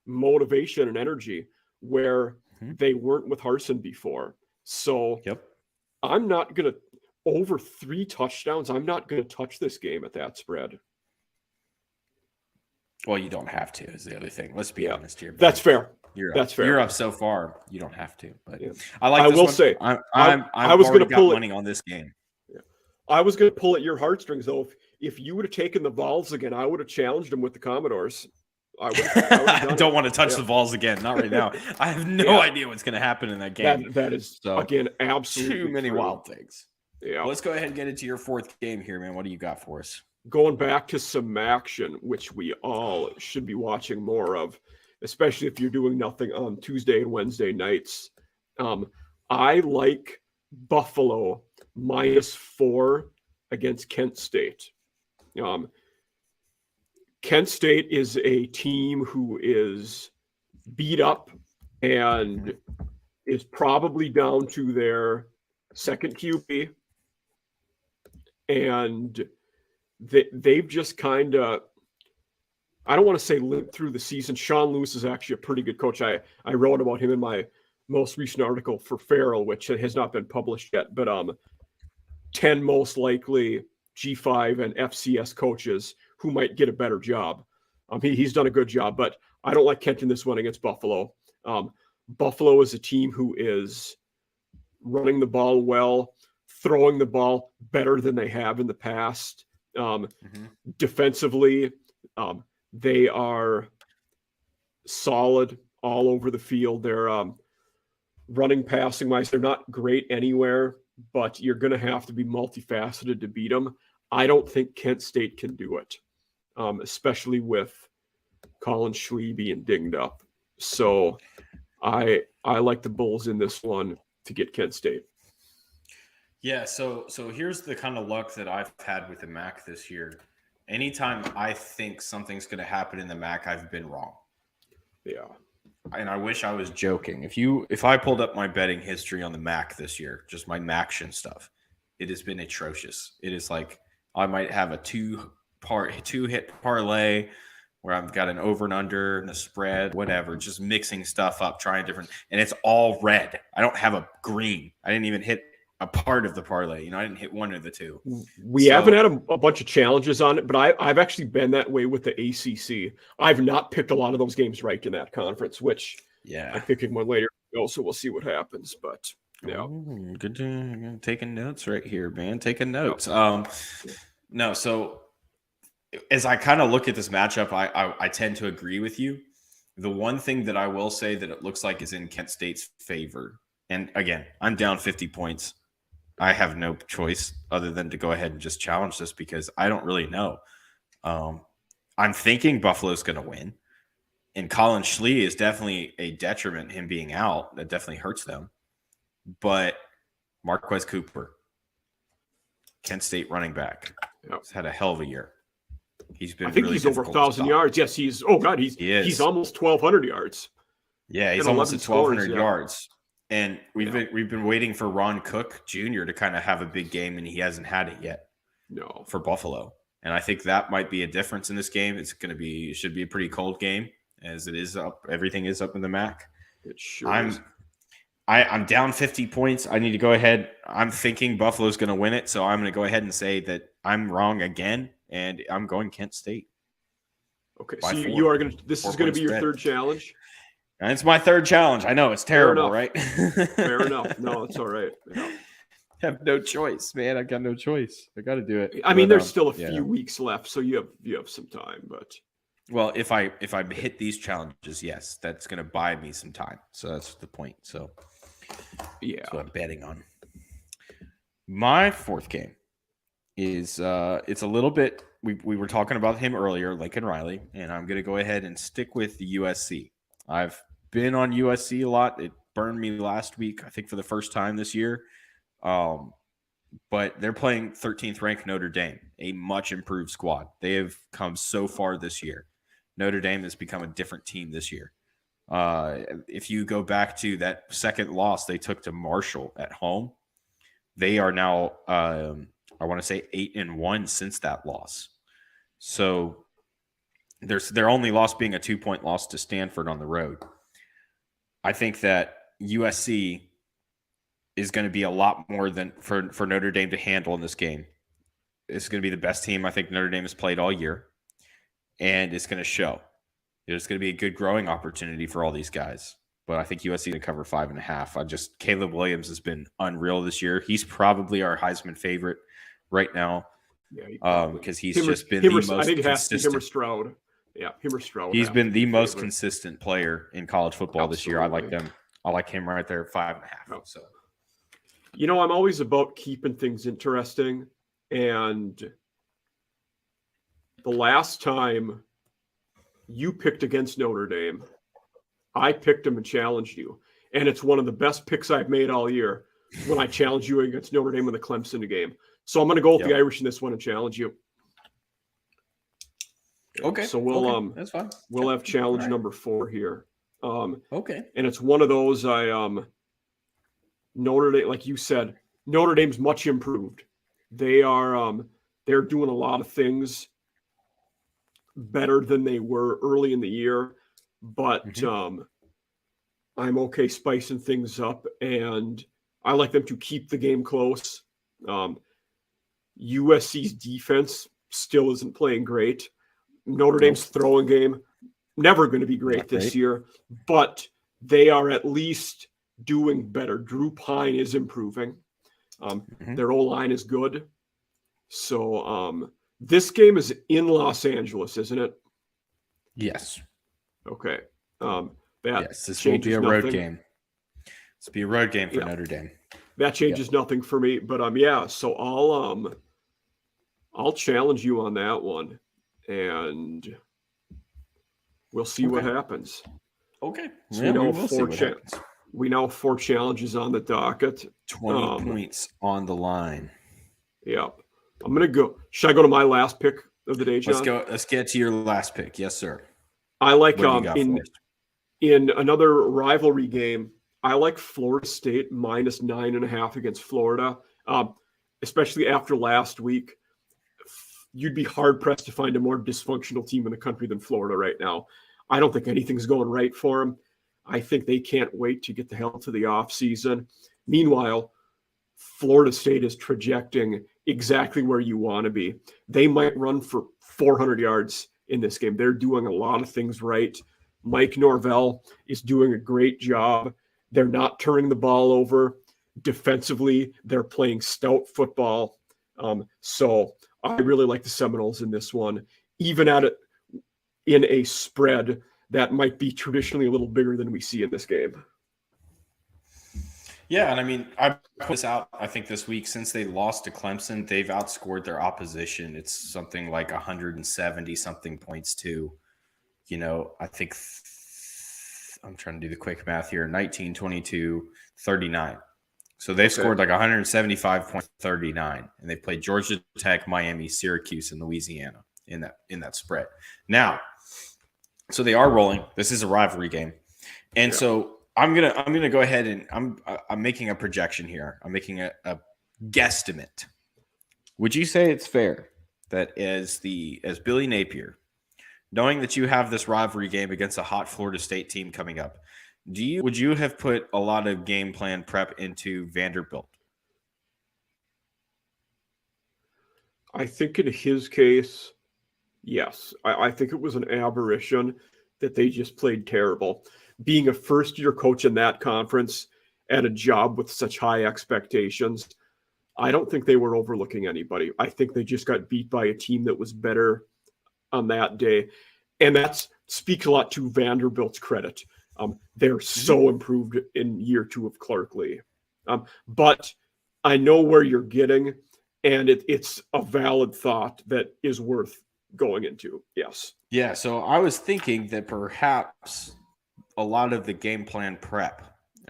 motivation and energy where they weren't with Harsin before. So I'm not going to, over 3 touchdowns, I'm not going to touch this game at that spread.
Well, you don't have to is the other thing. Let's be honest here.
That's fair.
That's fair. You're up so far. You don't have to. But
I will say, I was going to pull
money on this game.
I was going to pull at your heartstrings, though. If you would have taken the Vols again, I would have challenged them with the Commodores.
I don't want to touch the Vols again. Not right now. I have no idea what's going to happen in that game.
That is, again, absolutely
too many wild things.
Yeah.
Well, let's go ahead and get into your 4th game here, man. What do you got for us?
Going back to some action, which we all should be watching more of, especially if you're doing nothing on Tuesday and Wednesday nights. I like Buffalo -4 against Kent State. Kent State is a team who is beat up and is probably down to their second QB. And they've just kind of, I don't want to say limped through the season. Sean Lewis is actually a pretty good coach. I wrote about him in my most recent article for Farrell, which has not been published yet, but 10 most likely G5 and FCS coaches who might get a better job. He's done a good job, but I don't like Kent in this one against Buffalo. Buffalo is a team who is running the ball well, throwing the ball better than they have in the past. Defensively, they are solid all over the field. They're running, passing wise, they're not great anywhere, but you're going to have to be multifaceted to beat them. I don't think Kent State can do it, especially with Colin Schlee being dinged up. So I like the Bulls in this one to get Kent State.
Yeah, so here's the kind of luck that I've had with the MAC this year. Anytime I think something's going to happen in the MAC, I've been wrong.
Yeah.
and I wish I was joking. If I pulled up my betting history on the Mac this year, just my Maction stuff, it has been atrocious. It is like I might have a two hit parlay where I've got an over and under and a spread, whatever, just mixing stuff up, trying different, and it's all red. I don't have a green. I didn't even hit a part of the parlay. I didn't hit one of the two.
We haven't had a bunch of challenges on it, but I've actually been that way with the ACC. I've not picked a lot of those games right in that conference, which I'm picking one later. So we'll see what happens. But yeah,
good taking notes right here, man. Taking notes. No, so as I kind of look at this matchup, I tend to agree with you. The one thing that I will say that it looks like is in Kent State's favor, and again, I'm down 50 points. I have no choice other than to go ahead and just challenge this because I don't really know. I'm thinking Buffalo's going to win. And Colin Schlee is definitely a detriment, him being out. That definitely hurts them. But Marquez Cooper, Kent State running back, has had a hell of a year. He's been.
I think
really
he's over 1,000 yards. Yes, he's. Oh God, he's almost 1,200 yards.
Yeah, he's almost at 1,200 yards. And we've been waiting for Ron Cook Jr. to kind of have a big game, and he hasn't had it yet.
No,
for Buffalo, and I think that might be a difference in this game. It should be a pretty cold game, as it is up. Everything is up in the MAC.
It sure is.
I'm down 50 points. I need to go ahead. I'm thinking Buffalo's going to win it, so I'm going to go ahead and say that I'm wrong again, and I'm going Kent State.
Okay, so you are going to. This is going to be your third challenge.
And it's my third challenge. I know it's terrible, right?
Fair enough. No, it's all right. Yeah.
I have no choice, man. I got no choice. I got to do it.
I mean, there's still a few weeks left, so you have some time. But
well, if I hit these challenges, yes, that's going to buy me some time. So that's the point. So that's what I'm betting on. My fourth game is it's a little bit. We were talking about him earlier, Lincoln Riley, and I'm going to go ahead and stick with the USC. I've been on USC a lot. It burned me last week, I think, for the first time this year. But they're playing 13th ranked Notre Dame, a much improved squad. They have come so far this year. Notre Dame has become a different team this year. If you go back to that second loss they took to Marshall at home, they are now, I want to say 8-1 since that loss. So their only loss being a 2-point loss to Stanford on the road. I think that USC is going to be a lot more than for Notre Dame to handle in this game. It's going to be the best team I think Notre Dame has played all year, and it's going to show. It's going to be a good growing opportunity for all these guys. But I think USC is going to cover 5.5. Caleb Williams has been unreal this year. He's probably our Heisman favorite right now.
Yeah,
because he's just been the most consistent. I think it has to be
him or Stroud. Yeah, him or Stroud.
He's been the most consistent player in college football this year. I like them. I like him right there, 5.5. So,
I'm always about keeping things interesting. And the last time you picked against Notre Dame, I picked him and challenged you. And it's one of the best picks I've made all year when I challenged you against Notre Dame in the Clemson game. So I'm going to go with the Irish in this one and challenge you.
Okay.
So we'll
that's fine.
We'll have challenge number 4 here.
Okay.
And it's one of those Notre Dame, like you said, Notre Dame's much improved. They are they're doing a lot of things better than they were early in the year, but I'm okay spicing things up, and I like them to keep the game close. USC's defense still isn't playing great. Notre Dame's throwing game, never going to be great this year, but they are at least doing better. Drew Pine is improving. Their O-line is good. So this game is in Los Angeles, isn't it?
Yes.
Okay.
This will be a road game. This will be a road game for Notre Dame.
That changes nothing for me, but so I'll challenge you on that one, and we'll see what happens.
Okay.
So we know 4 challenges on the docket.
20 points on the line.
Yeah. I'm gonna go. Should I go to my last pick of the day, John?
Let's get to your last pick. Yes, sir.
I like In another rivalry game, I like Florida State minus 9.5 against Florida, especially after last week. You'd be hard-pressed to find a more dysfunctional team in the country than Florida right now. I don't think anything's going right for them. I think they can't wait to get the hell to the offseason. Meanwhile, Florida State is trajecting exactly where you want to be. They might run for 400 yards in this game. They're doing a lot of things right. Mike Norvell is doing a great job. They're not turning the ball over. Defensively, they're playing stout football. So I really like the Seminoles in this one, even at it in a spread that might be traditionally a little bigger than we see in this game.
Yeah, and I mean, I put this out, I think, this week. Since they lost to Clemson, they've outscored their opposition. It's something like 170-something points to, I think I'm trying to do the quick math here, 19, 22, 39. So they've scored like 175.39, and they played Georgia Tech, Miami, Syracuse, and Louisiana in that spread. Now, so they are rolling. This is a rivalry game, and so I'm gonna go ahead and I'm making a projection here. I'm making a guesstimate. Would you say it's fair that as Billy Napier, knowing that you have this rivalry game against a hot Florida State team coming up, would you have put a lot of game plan prep into Vanderbilt?
I think in his case, yes. I think it was an aberration that they just played terrible. Being a first-year coach in that conference and a job with such high expectations, I don't think they were overlooking anybody. I think they just got beat by a team that was better on that day. And that speaks a lot to Vanderbilt's credit. They're so improved in year 2 of Clark Lee. But I know where you're getting, and it's a valid thought that is worth going into. Yes.
Yeah, so I was thinking that perhaps a lot of the game plan prep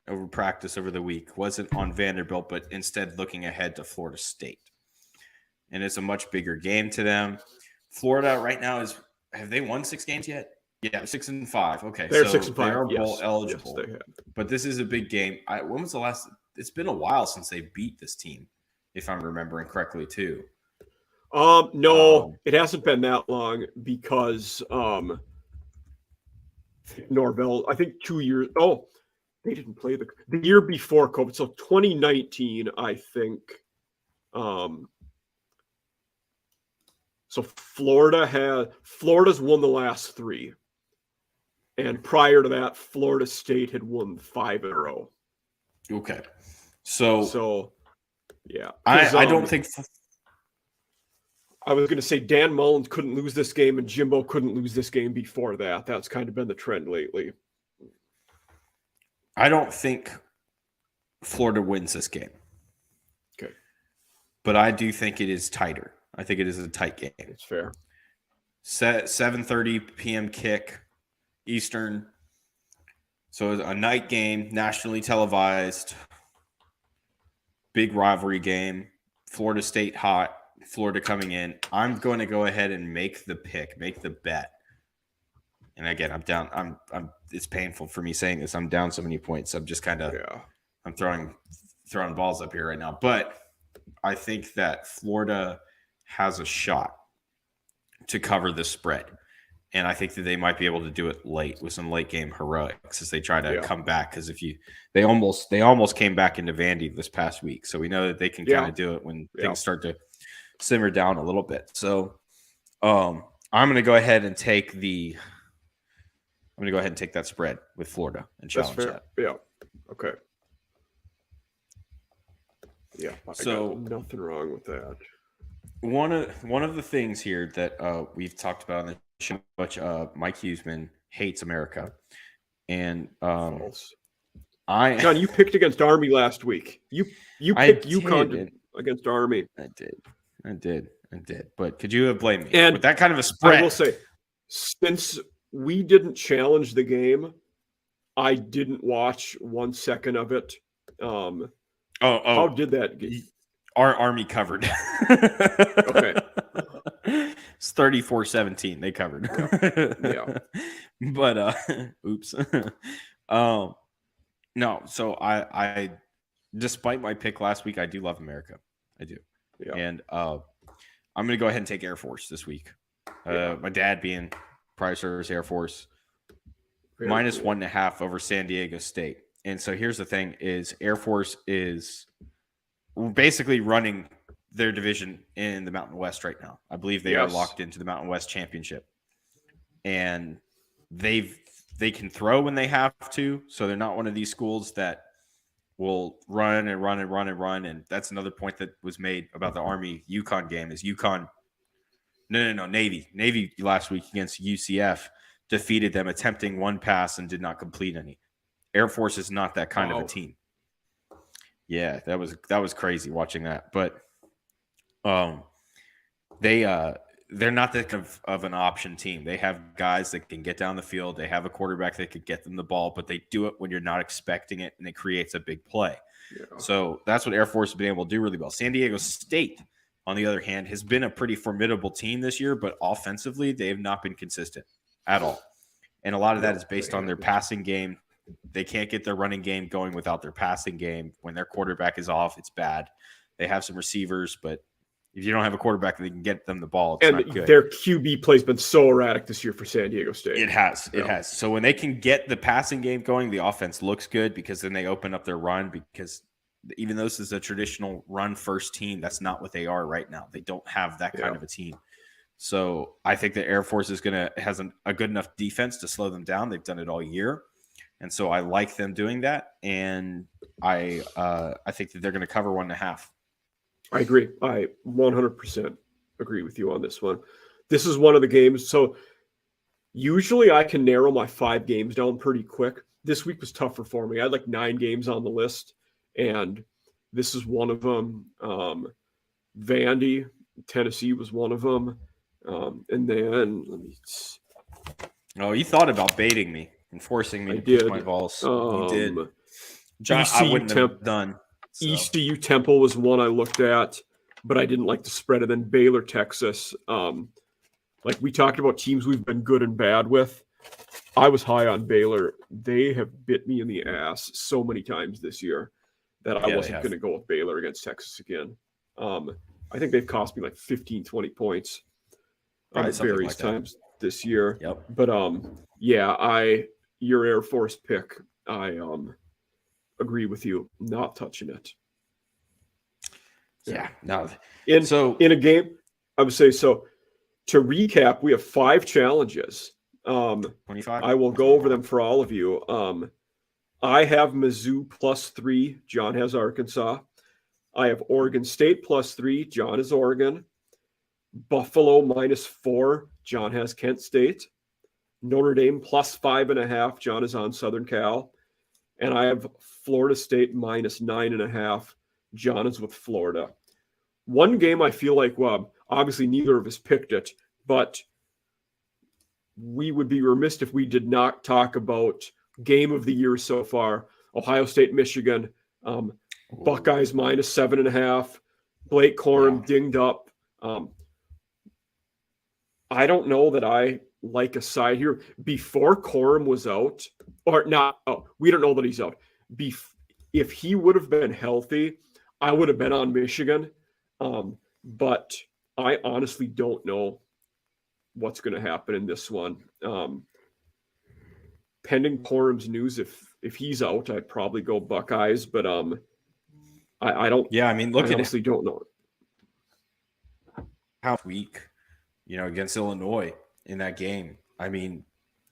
over practice over the week wasn't on Vanderbilt, but instead looking ahead to Florida State. And it's a much bigger game to them. Florida right now have they won 6 games yet? Yeah, 6-5. Okay,
they're
so
6-5.
They are bowl eligible.
Yes, they have.
But this is a big game. When was the last? It's been a while since they beat this team, if I'm remembering correctly, too.
No, it hasn't been that long because Norvell, I think 2 years. Oh, they didn't play the year before COVID. So 2019, I think. So Florida's won the last 3. And prior to that, Florida State had won 5 in a row.
Okay. So
yeah.
I don't think
I was going to say Dan Mullins couldn't lose this game and Jimbo couldn't lose this game before that. That's kind of been the trend lately.
I don't think Florida wins this game.
Okay.
But I do think it is tighter. I think it is a tight game.
It's fair.
7:30 p.m. kick Eastern. So a night game, nationally televised, big rivalry game. Florida State hot, Florida coming in. I'm going to go ahead and make the bet. And again, I'm down. I'm. It's painful for me saying this. I'm down so many points. I'm just kind of.
Yeah.
I'm throwing balls up here right now. But I think that Florida has a shot to cover the spread. And I think that they might be able to do it late with some late game heroics as they try to come back. Because they almost came back into Vandy this past week, so we know that they can kind of do it when things start to simmer down a little bit. So I'm going to go ahead and take that spread with Florida and challenge that.
Yeah. Okay. Yeah. So nothing wrong with that.
One of the things here that we've talked about on the show, much Mike Huesmann hates America, and
False.
John,
you picked against Army last week. You picked UConn against Army.
I did. But could you have blamed me with that kind of a spread?
I will say, since we didn't challenge the game, I didn't watch 1 second of it. How did that get?
Our Army covered.
Okay.
It's 34-17. They covered.
Yeah.
But oops. No, so I despite my pick last week, I do love America. I do.
Yeah.
And I'm gonna go ahead and take Air Force this week. My dad being prior service Air Force.
Very
minus
cool.
1.5 over San Diego State. And so here's the thing is Air Force is basically running their division in the Mountain West right now. I believe they are locked into the Mountain West Championship. And they can throw when they have to, so they're not one of these schools that will run and run and run and run. And that's another point that was made about the Army UConn game is UConn Navy last week against UCF defeated them attempting one pass and did not complete any. Air Force is not that kind of a team. Yeah, that was crazy watching that. But they're not that kind of an option team. They have guys that can get down the field. They have a quarterback that could get them the ball, but they do it when you're not expecting it, and it creates a big play. Yeah. So that's what Air Force has been able to do really well. San Diego State, on the other hand, has been a pretty formidable team this year, but offensively, they have not been consistent at all. And a lot of that is based on their passing game. They can't get their running game going without their passing game. When their quarterback is off, it's bad. They have some receivers, but if you don't have a quarterback that can get them the ball, it's not good.
Their QB play has been so erratic this year for San Diego State.
It has. It has. So when they can get the passing game going, the offense looks good because then they open up their run because even though this is a traditional run-first team, that's not what they are right now. They don't have that kind of a team. So I think the Air Force has a good enough defense to slow them down. They've done it all year. And so I like them doing that. And I think that they're going to cover 1.5.
I agree. I 100% agree with you on this one. This is one of the games. So usually I can narrow my 5 games down pretty quick. This week was tougher for me. I had like 9 games on the list, and this is one of them. Vandy, Tennessee was one of them. And then let me.
Oh, you thought about baiting me and forcing me to pick my balls. You did. John, I wouldn't have done. So.
ECU Temple was one I looked at, but I didn't like the spread. And then Baylor, Texas. Like we talked about teams we've been good and bad with. I was high on Baylor. They have bit me in the ass so many times this year that I wasn't going to go with Baylor against Texas again. I think they've cost me like 15, 20 points at various times this year.
Yep.
But your Air Force pick, I agree with you. Not touching it.
Yeah. No.
In a game, I would say so. To recap, we have 5 challenges.
25.
I will go over them for all of you. I have Mizzou +3. John has Arkansas. I have Oregon State +3. John is Oregon. Buffalo -4. John has Kent State. Notre Dame +5.5. John is on Southern Cal. And I have Florida State -9.5. John is with Florida. One game I feel like, well, obviously neither of us picked it, but we would be remiss if we did not talk about game of the year so far. Ohio State, Michigan, Buckeyes -7.5. Blake Corum dinged up. I don't know that I like a side here. Before Corum was out, or not, we don't know that he's out. If he would have been healthy, I would have been on Michigan. But I honestly don't know what's going to happen in this one. Pending Corum's news, if he's out, I'd probably go Buckeyes. But I don't.
Yeah, I mean,
I honestly don't know.
How weak, against Illinois in that game. I mean,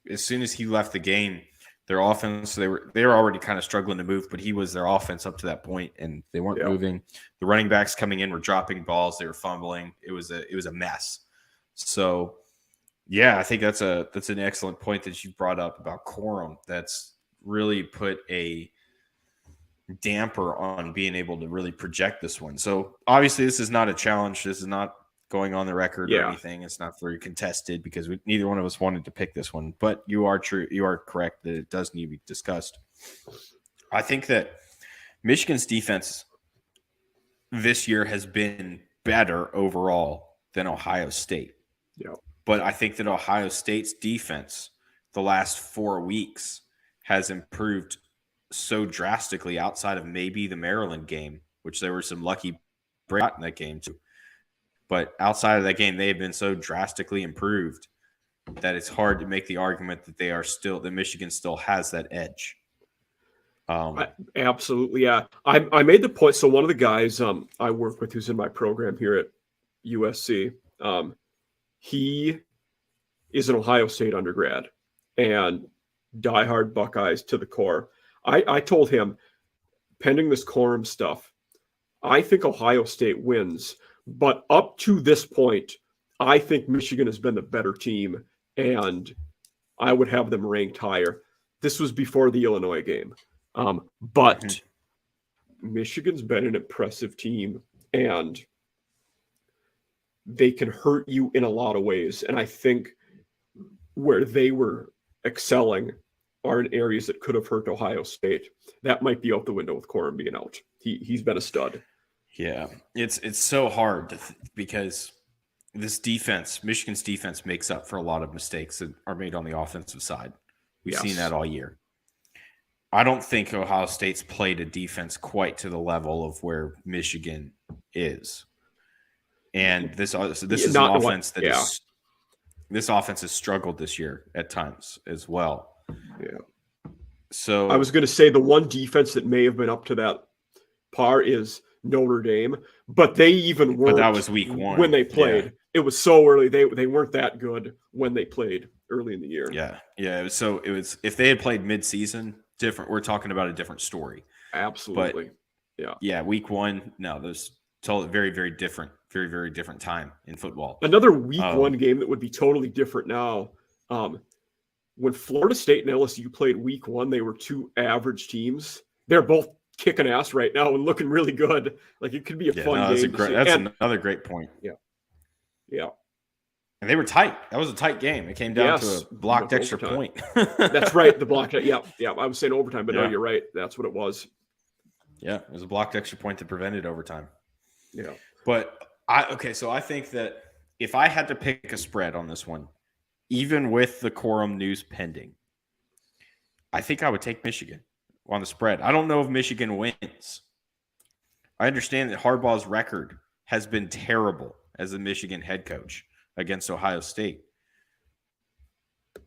as soon as he left the game, their offense, they were already kind of struggling to move, but he was their offense up to that point, and they weren't moving. The running backs coming in were dropping balls, they were fumbling. It was a mess. So, yeah, I think that's an excellent point that you brought up about Corum. That's really put a damper on being able to really project this one. So, obviously, this is not a challenge. This is not going on the record or anything. It's not very contested because neither one of us wanted to pick this one. But you are correct that it does need to be discussed. I think that Michigan's defense this year has been better overall than Ohio State.
Yeah.
But I think that Ohio State's defense the last 4 weeks has improved so drastically outside of maybe the Maryland game, which there were some lucky breaks in that game too. But outside of that game, they have been so drastically improved that it's hard to make the argument that that Michigan still has that edge.
Absolutely, yeah. I made the point. So one of the guys I work with who's in my program here at USC, he is an Ohio State undergrad and diehard Buckeyes to the core. I told him, pending this quorum stuff, I think Ohio State wins. But up to this point, I think Michigan has been the better team, and I would have them ranked higher. This was before the Illinois game. But Michigan's been an impressive team, and they can hurt you in a lot of ways. And I think where they were excelling are in areas that could have hurt Ohio State. That might be out the window with Corum being out. He's been a stud.
Yeah, it's so hard because this defense, Michigan's defense, makes up for a lot of mistakes that are made on the offensive side. We've seen that all year. I don't think Ohio State's played a defense quite to the level of where Michigan is. And this is an offense this offense has struggled this year at times as well.
Yeah.
So
I was going to say the one defense that may have been up to that par is Notre Dame, but they even weren't.
But that was week 1
when they played. Yeah. It was so early. They weren't that good when they played early in the year.
Yeah. It was if they had played mid-season, different. We're talking about a different story.
Absolutely.
But, yeah. Week 1. No, there's very, very different. Very, very different time in football.
Another week 1 game that would be totally different now. When Florida State and LSU played week 1, they were two average teams. They're both kicking ass right now and looking really good. Like it could be a fun game.
That's another great point.
Yeah.
And they were tight. That was a tight game. It came down to a blocked extra point.
That's right. The blocked. Yeah. I was saying overtime, but no, you're right. That's what it was.
Yeah, it was a blocked extra point that prevented overtime.
Yeah.
But so I think that if I had to pick a spread on this one, even with the quorum news pending, I think I would take Michigan on the spread. I don't know if Michigan wins. I understand that Harbaugh's record has been terrible as a Michigan head coach against Ohio State.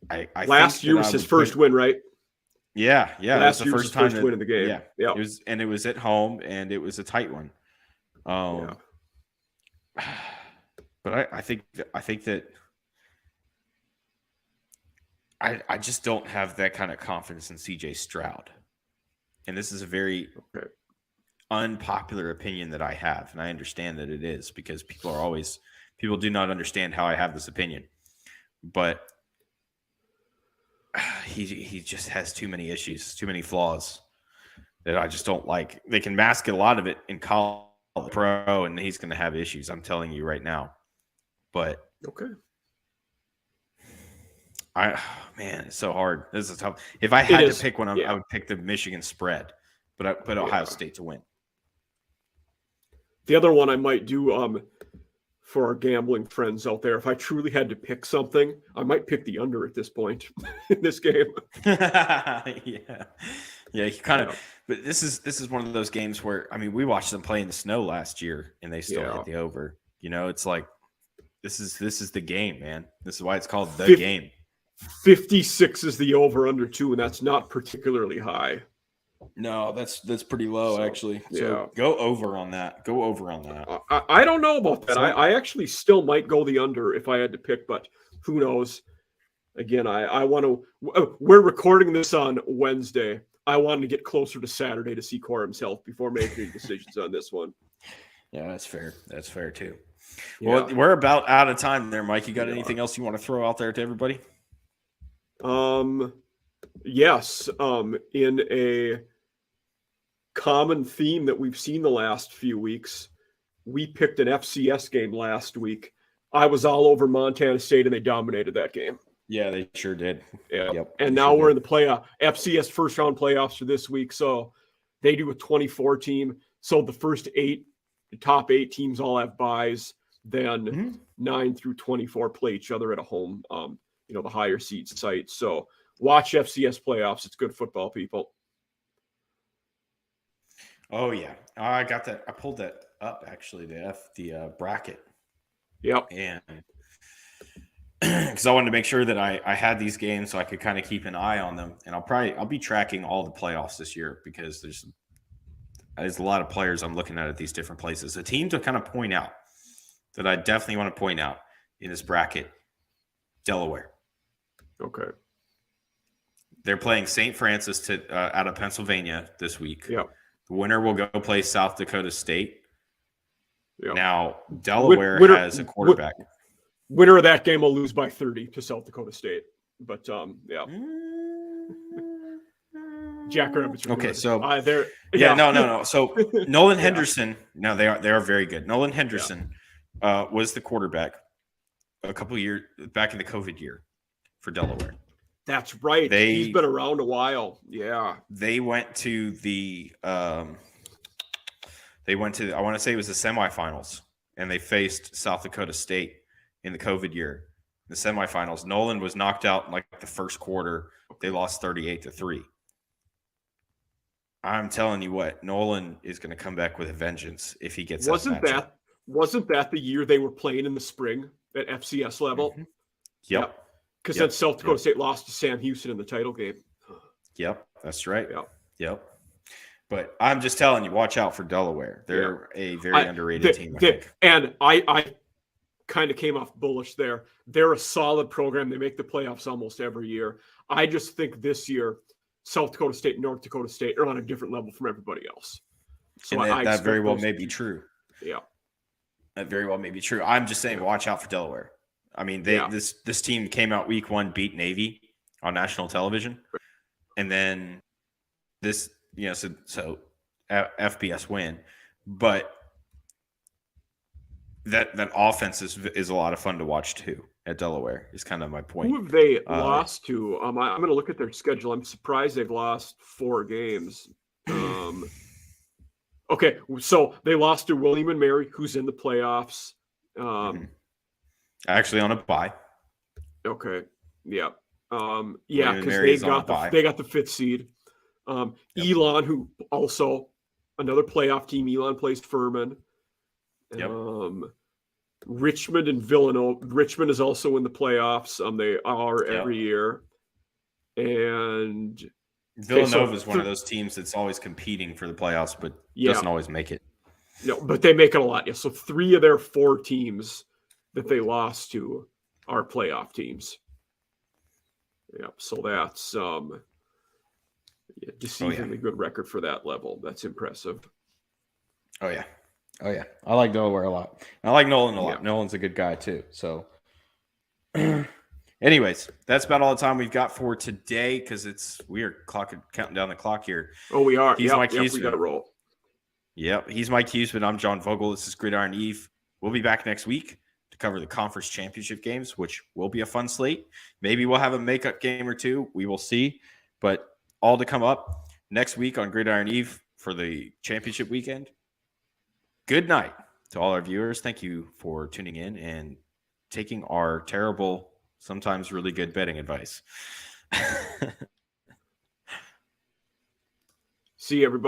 I
last year was his first win, right?
Yeah.
Last year was the first win in the game.
Yeah. It was at home, and it was a tight one. But I think that I just don't have that kind of confidence in CJ Stroud. And this is a very unpopular opinion that I have. And I understand that it is because people do not understand how I have this opinion. But he just has too many issues, too many flaws that I just don't like. They can mask a lot of it in college pro, and he's going to have issues. I'm telling you right now. But it's so hard. This is tough. If I had to pick one, I would pick the Michigan spread, but I put Ohio State to win.
The other one I might do for our gambling friends out there, if I truly had to pick something, I might pick the under at this point in this game.
You kind of. But this is one of those games where we watched them play in the snow last year, and they still hit the over. It's like this is the game, man. This is why it's called the game.
56 is the over under 2, and that's not particularly high.
No, that's pretty low actually. So go over on that.
I don't know about that. I actually still might go the under if I had to pick, but who knows? Again, I want to. We're recording this on Wednesday. I wanted to get closer to Saturday to see Core himself before making any decisions on this one.
Yeah, that's fair. That's fair too. Well, we're about out of time there, Mike. You got anything else you want to throw out there to everybody?
Yes. In a common theme that we've seen the last few weeks, we picked an FCS game last week. I was all over Montana State, and they dominated that game.
Yeah, they sure did.
Yeah. Yep, and now we're in the FCS first round playoffs for this week. So they do a 24 team. So the top 8 teams all have byes. Then 9 through 24 play each other at a home, the higher seed site. So watch FCS playoffs. It's good football, people.
Oh yeah, I got that. I pulled that up actually. The bracket.
Yep.
And because I wanted to make sure that I had these games so I could kind of keep an eye on them, and I'll be tracking all the playoffs this year because there's a lot of players I'm looking at these different places. A team to kind of point out that I definitely want to point out in this bracket, Delaware.
Okay.
They're playing St. Francis out of Pennsylvania this week.
Yep.
The winner will go play South Dakota State.
Yep.
Now, Delaware has a quarterback.
Winner of that game will lose by 30 to South Dakota State. But, yeah. Jackrabbits.
Okay, so
they're
no. So Nolan Henderson, no, they are very good. Nolan Henderson was the quarterback a couple of years back in the COVID year for Delaware.
That's right. He's been around a while. Yeah.
They went to I want to say it was the semifinals, and they faced South Dakota State in the COVID year. The semifinals. Nolan was knocked out in like the first quarter. They lost 38-3. I'm telling you what, Nolan is going to come back with a vengeance if he gets
Wasn't that the year they were playing in the spring at FCS level?
Mm-hmm. Yep.
Because then South Dakota State lost to Sam Houston in the title game.
Yep, that's right.
Yep.
But I'm just telling you, watch out for Delaware. They're a very underrated team. I think.
And I kind of came off bullish there. They're a solid program. They make the playoffs almost every year. I just think this year, South Dakota State and North Dakota State are on a different level from everybody else. So
and that very well may be true.
Yeah.
That very well may be true. I'm just saying, watch out for Delaware. I mean, this team came out week 1, beat Navy on national television. And then this, so FBS win. But that offense is a lot of fun to watch too at Delaware is kind of my point.
Who have they lost to? I'm going to look at their schedule. I'm surprised they've lost 4 games. Okay, so they lost to William and Mary, who's in the playoffs.
Actually on a bye.
Okay, yeah. Because they got the 5th seed. Elon, who also another playoff team. Elon plays Furman.
Yep.
Richmond and Villanova. Richmond is also in the playoffs. They are every year. And
Villanova is one of those teams that's always competing for the playoffs, but doesn't always make it.
No, but they make it a lot. Yeah. So 3 of their 4 teams that they lost to are playoff teams. Yeah. So that's deceivingly good record for that level. That's impressive.
Oh yeah. I like Delaware a lot. I like Nolan a lot. Nolan's a good guy too. So anyways, that's about all the time we've got for today because we are counting down the clock here.
Oh, we are.
He's Mike Huesmann.
We got to roll.
Yep. He's Mike Huesmann. I'm John Vogel. This is Gridiron Eve. We'll be back next week to cover the conference championship games, which will be a fun slate. Maybe we'll have a makeup game or 2. We will see. But all to come up next week on Gridiron Eve for the championship weekend. Good night to all our viewers. Thank you for tuning in and taking our terrible, sometimes really good betting advice.
See you, everybody.